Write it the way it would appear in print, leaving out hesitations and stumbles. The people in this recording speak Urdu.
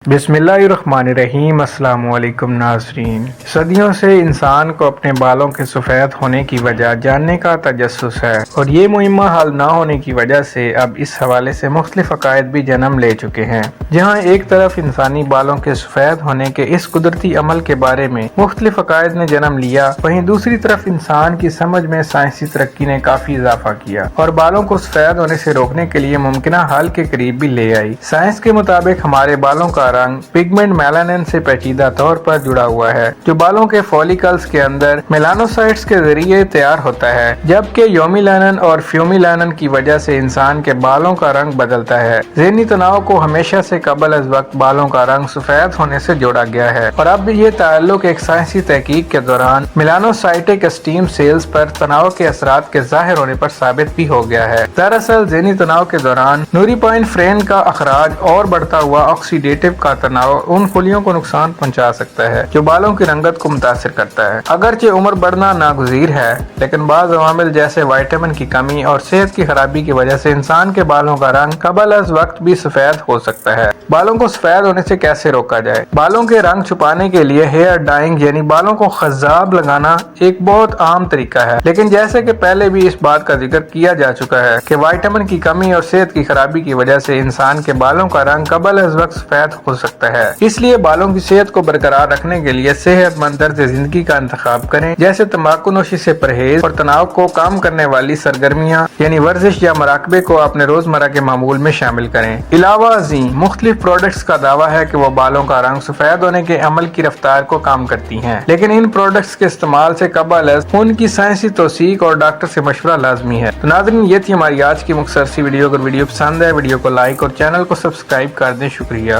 بسم اللہ الرحمن الرحیم۔ السلام علیکم ناظرین۔ صدیوں سے انسان کو اپنے بالوں کے سفید ہونے کی وجہ جاننے کا تجسس ہے، اور یہ معمہ حل نہ ہونے کی وجہ سے اب اس حوالے سے مختلف عقائد بھی جنم لے چکے ہیں۔ جہاں ایک طرف انسانی بالوں کے سفید ہونے کے اس قدرتی عمل کے بارے میں مختلف عقائد نے جنم لیا، وہیں دوسری طرف انسان کی سمجھ میں سائنسی ترقی نے کافی اضافہ کیا اور بالوں کو سفید ہونے سے روکنے کے لیے ممکنہ حل کے قریب بھی لے آئی۔ سائنس کے مطابق ہمارے بالوں کا رنگ پگمنٹ میلانن سے پیچیدہ طور پر جڑا ہوا ہے، جو بالوں کے فولیکلز کے اندر میلانوسائٹس کے ذریعے تیار ہوتا ہے، جبکہ یومیلانن اور فیومیلانن کی وجہ سے انسان کے بالوں کا رنگ بدلتا ہے۔ ذہنی تناؤ کو ہمیشہ سے قبل از وقت بالوں کا رنگ سفید ہونے سے جوڑا گیا ہے، اور اب یہ تعلق ایک سائنسی تحقیق کے دوران میلانوسائٹک اسٹیم سیلز پر تناؤ کے اثرات کے ظاہر ہونے پر ثابت بھی ہو گیا ہے۔ دراصل ذہنی تناؤ کے دوران نوریپائن فرین کا اخراج اور بڑھتا ہوا آکسیڈیٹو کا تناؤ ان خلیوں کو نقصان پہنچا سکتا ہے جو بالوں کی رنگت کو متاثر کرتا ہے۔ اگرچہ عمر بڑھنا ناگزیر ہے، لیکن بعض عوامل جیسے وائٹامن کی کمی اور صحت کی خرابی کی وجہ سے انسان کے بالوں کا رنگ قبل از وقت بھی سفید ہو سکتا ہے۔ بالوں کو سفید ہونے سے کیسے روکا جائے؟ بالوں کے رنگ چھپانے کے لیے ہیئر ڈائنگ یعنی بالوں کو خضاب لگانا ایک بہت عام طریقہ ہے، لیکن جیسے کہ پہلے بھی اس بات کا ذکر کیا جا چکا ہے کہ وائٹامن کی کمی اور صحت کی خرابی کی وجہ سے انسان کے بالوں کا رنگ قبل از وقت سفید ہو سکتا ہے۔ اس لیے بالوں کی صحت کو برقرار رکھنے کے لیے صحت مند طرز زندگی کا انتخاب کریں، جیسے تمباکو نوشی سے پرہیز اور تناؤ کو کم کرنے والی سرگرمیاں یعنی ورزش یا مراقبے کو اپنے روزمرہ کے معمول میں شامل کریں۔ علاوہ ازیں مختلف پروڈکٹس کا دعویٰ ہے کہ وہ بالوں کا رنگ سفید ہونے کے عمل کی رفتار کو کم کرتی ہیں، لیکن ان پروڈکٹس کے استعمال سے قبل از ان کی سائنسی توثیق اور ڈاکٹر سے مشورہ لازمی ہے۔ تو ناظرین، یہ تھی ہماری آج کی مختصر سی ویڈیو۔ اگر ویڈیو پسند ہے، ویڈیو کو لائک اور چینل کو سبسکرائب کر دیں۔ شکریہ۔